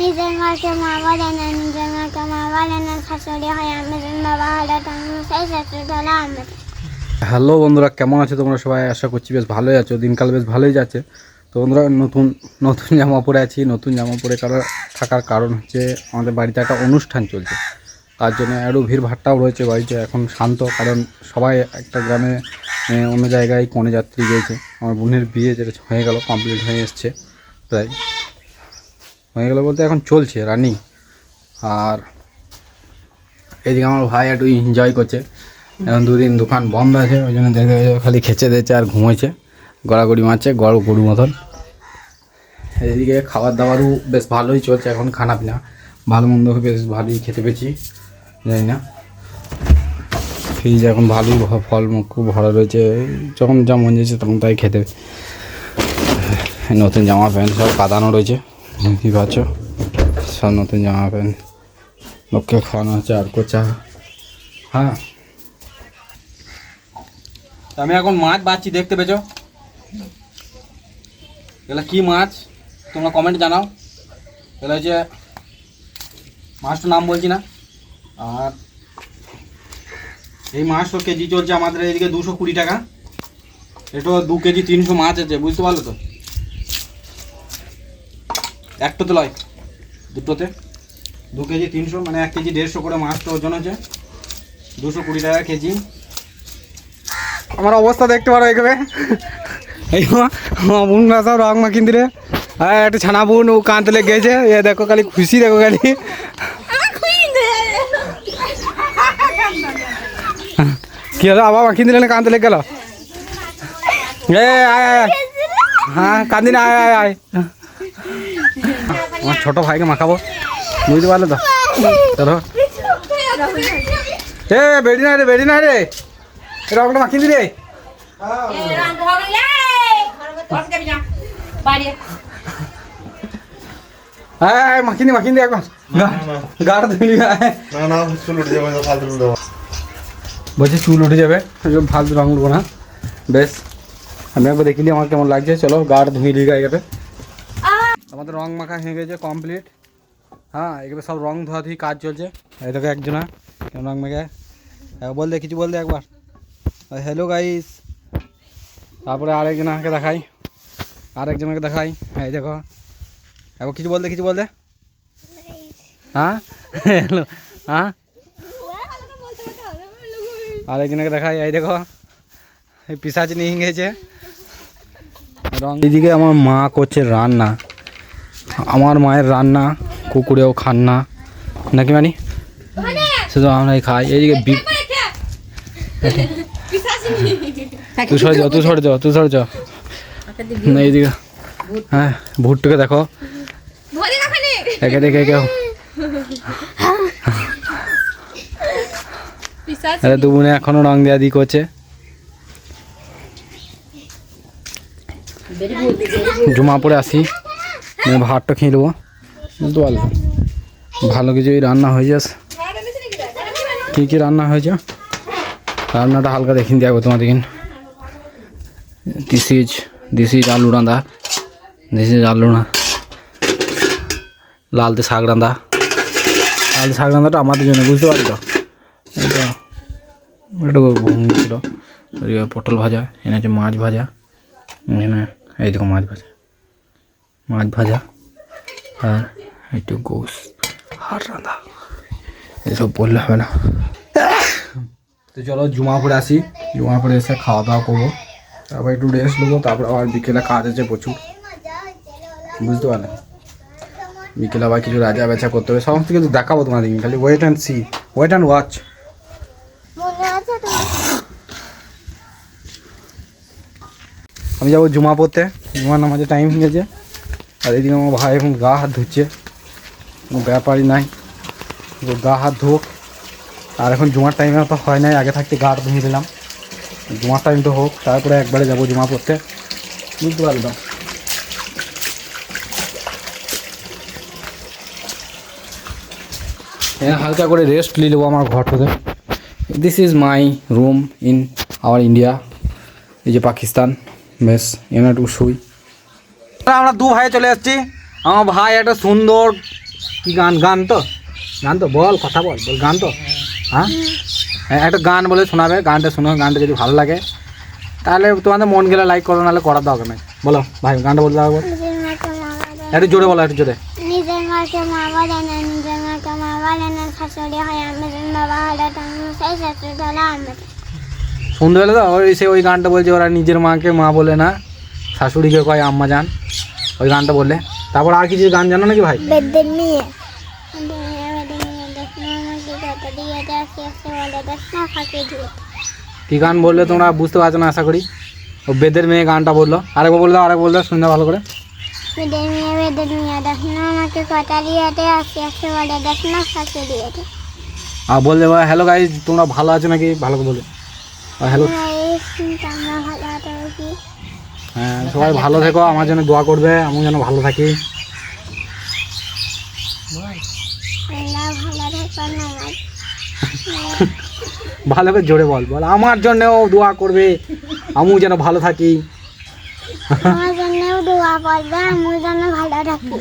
নিজের মাকে মা বলে না, নিজের মাকে মা বলে না, শাশুড়ি হয় আমাদের, বাবা হলে সেই শাশুড়ি হলো আমাদের। হ্যালো বন্ধুরা, কেমন আছো তোমরা সবাই? আশা করছি বেশ ভালোই আছো। দিনকাল বেশ ভালোই যাচ্ছে। তো বন্ধুরা, নতুন নতুন জামা পরে আছি। নতুন জামা পরে থাকার কারণ হচ্ছে আমাদের বাড়িতে একটা অনুষ্ঠান চলছে, তার জন্য আরও ভিড়ভাট্টাও রয়েছে বাড়িতে। এখন শান্ত, কারণ সবাই একটা গ্রামে অন্য জায়গায় কনে যাত্রী গিয়েছে। আমার বোনের বিয়ে যেটা হয়ে গেল, কমপ্লিট হয়ে এসছে, প্রায় হয়ে গেল বলতে এখন চলছে রানিং। আর এইদিকে আমার ভাই একটু এনজয় করছে। এখন দুদিন দোকান বন্ধ আছে, ওই জন্য দেখে খালি খেচে দিয়েছে আর ঘুমোচ্ছে, গড়াগড়ি মারছে গরু মতন। এদিকে খাবার দাবারও বেশ ভালোই চলছে এখন, খানা পিনা ভালো মন্দ বেশ ভালোই খেতে পেয়েছি, জানি না। ফ্রিজ এখন ভালোই ফল খুব ভরা রয়েছে, যখন যা মন যাচ্ছে তখন তাই খেতে। নতুন জামা প্যান্ট সব কাঁদানো রয়েছে, কি পাচ্ছ, সব নতুন জামা প্যান্ট লোককে খাওয়ানো হচ্ছে আর কোচা। হ্যাঁ, আমি এখন মাছ বাচ্ছি, দেখতে পেয়েছো? এগুলো কি মাছ তোমরা কমেন্ট জানাও। এগুলো হচ্ছে, মাছটার নাম বলছি না। আর এই মাছটা কেজি চলছে আমাদের এদিকে 220 টাকা। এটা 2 কেজি 300 মাছ আছে, বুঝতে পারলো তো? একটাতে লয়, দুটোতে 2 কেজি 300, মানে 1 কেজি 150 করে মাছটা ওজন হচ্ছে 220 টাকা কেজি। আমার অবস্থা দেখতে পারো এখানে, এই আমার বোনরা সব রং মাখিন দিলে। হ্যাঁ, একটা ছানা বোন ও কাঁদতে লেগে গেছে, এ দেখো খালি খুশি, দেখো খালি। কি হলো, আবার মাখিন দিলে কাঁদতে লেগে গেল। এ আয় আয়, হ্যাঁ কান্দি না, আয় আয় আয়। আমার ছোটো ভাইকে মাখাবো, বুঝতে পারলে তো? চলো, এ বেড়ি না রে, রংটা মাখিয়ে দিলে। হ্যাঁ মাখিয়ে দি একবার, গাড় ধুলি। বলছি চুল উঠে যাবে, ফালতু রং উঠবো না। বেশ, আমি একবার দেখিনি আমার কেমন লাগছে। চলো গাড় ধুয়ে দিই গায়ে। আমাদের রং মাখা হয়ে গেছে কমপ্লিট। হ্যাঁ, এগুলো সব রং ধোয়াধুয়ি কাজ চলছে। এই দেখো একজনা কেমন রং মেখে, বল দে কিছু, বল দে একবার হ্যালো গাইস। তারপরে আরেকজনকে দেখাই, এই দেখো একবার কিছু বল দে। হ্যাঁ হ্যালো, হ্যাঁ আরেকজনকে দেখাই, এই দেখো এই পিসাচ নিয়ে গেছে রং। এইদিকে আমার মা করছে রান্না, আমার মায়ের রান্না কুকুরেও খান না নাকি, মানে শুধু আমরাই খাই। এইদিকে তুই সরে যাও। এইদিকে হ্যাঁ, ভুট্টুকে দেখো, একে দেখে কেউ দু বোনে এখনো রং দেওয়া দি করছে। জমা পড়ে আসি, ভাতটা খেয়ে নেবো, বুঝতে পারলো? ভালো কিছুই রান্না হয়ে যাস। কী রান্না হয়েছে, রান্নাটা হালকা দেখিন দেবো তোমাদের। দিস ইজ আলু রাঁধা, লালতে শাক রাঁধাটা আমাদের জন্য, বুঝতে পারি তো? এটা ঘুম ছিল, পটল ভাজা, এনে হচ্ছে মাছ ভাজা, এখানে এই দেখো মাছ ভাজা, আর একটু গোস আর রাঁধা। এসব বললে হবে না। তো চলো জুমা পড়ে আসি, জুমা পড়ে এসে খাওয়া দাওয়া করবো, তারপর একটু রেস্ট নেবো, তারপর আবার বিকেলে কাজ আছে প্রচুর, বুঝতে পারলে? বিকেলে আবার কিছু রাজা বেচা করতে হবে, সমস্ত কিছু দেখাবো তোমাদের। খালি ওয়েট অ্যান্ড ওয়াচ। আমি যাবো জুমা পড়তে, জুমার নামাজে টাইম হয়ে গেছে। আর এদিকে আমার ভাই এখন গা হাত ধুচ্ছে, কোনো ব্যাপারই নাই, গা হাত ধোক। আর এখন জুমার টাইমে তো হয় নাই, আগে থাকতে গা ধুয়ে দিলাম। জুমার টাইম তো হোক, তারপরে একবারে যাবো জুমা পড়তে, বুঝতে পারলাম? হালকা করে রেস্ট নিয়ে নেবো আমার ঘরটাতে। This is my room in our India. এই যে পাকিস্তান, বেশ এখানে একটু শুই। আমরা দু ভাই চলে এসেছি, আমার ভাই একটা সুন্দর কি গান গান তো বল কথা বল গান তো হ্যাঁ একটা গান বলে শোনাবে, গানটা শোনো, গানটা যদি ভালো লাগে তাহলে তোমাদের মন গেলে লাইক করো, নাহলে করার দরকার নেই। বলো ভাই গানটা বলতে হবে, নিজের মাকে মা বলে একটু জোরে বলো, একটু জোরে। নিজের মাকে মা বলে না, নিজের মাকে মা বলে না, শাশুড়ি হয় আমাদের বাবা হলো টাঙ্গা সেই শাশুড়ি হলো আমাদের। শুনতে পেলে তো? ওই গানটা বলছে ওরা নিজের মাকে মা বলে না, শাশুড়িকে কয় আম্মা জান, ওই গানটা বললে। তারপর আর কিছু গান জানো নাকি ভাই? বেদের মেয়ে দেখনা আমাকে কত দিয়েছে, আসতে আসতে বলে দেখনা ফাঁকে দিয়ে। কি গান বললে তোমরা বুঝতে পারছো না আশা করি। ও বেদের মেয়ে গানটা বললো, আরেকবার বললো শুনতে ভালো করে। বেদের মেয়ে দেখনা আমাকে কত দিয়েছে, আসতে আসতে বলে দেখনা ফাঁকে দিয়েছে। আর বললে হ্যালো গাইজ, তোমরা ভালো আছো নাকি, ভালো করে বলে হ্যালো। আমরা ভালো আছি কি? হ্যাঁ সবাই ভালো থেকো, আমার জন্য দোয়া করবে, আমি যেন ভালো থাকি। আল্লাহ ভালো থাকো না ভালো করে জোরে বল আমার জন্যও দোয়া করবে, আমিও যেন ভালো থাকি। আমার জন্যও দোয়া করবে, আমি যেন ভালো থাকি।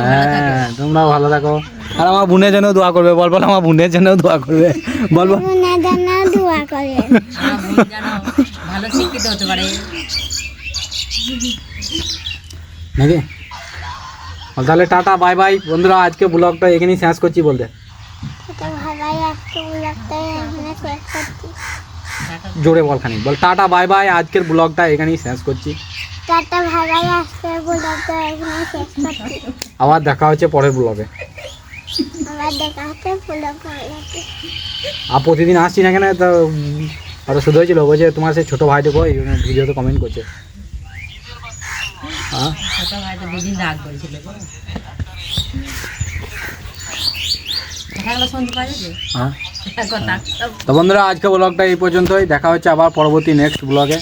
হ্যাঁ তোমরাও ভালো থাকো, আর আমার বোনের জন্য দোয়া করবে। বল আমার বোনের জন্য দোয়া করবে, বলবো বোনের জন্য দোয়া করবে, ভালো শিক্ষিত হতে পারে নাকি। তাহলে টাটা বাই বাই বন্ধুরা, আজকে ব্লগটা এখানেই শেষ করছি বলতে। তো ভালোই আজকে ব্লগটা এখানে শেষ করছি। জোরে বল খানি, বল টাটা বাই বাই, আজকের ব্লগটা এখানেই শেষ করছি। টাটা ভালোই আজকে ব্লগটা এখানে শেষ করছি। আবার দেখা হচ্ছে পরের ব্লগে। আবার দেখা হচ্ছে ব্লগ ভালো। আর প্রতিদিন আসছি না কেন তো, হয়তো শুধু হয়েছিল বলছে তোমার সেই ছোটো ভাইটা কই, ভিডিওতে কমেন্ট করছে। হ্যাঁ ছোট ভাইটা দুদিন রাগ করেছিল কথাগুলো শুনতে পাওয়া যাচ্ছে হ্যাঁ। কথা তো বন্ধুরা আজকে ব্লগটা এই পর্যন্তই, দেখা হচ্ছে আবার পরবর্তী নেক্সট ব্লগে।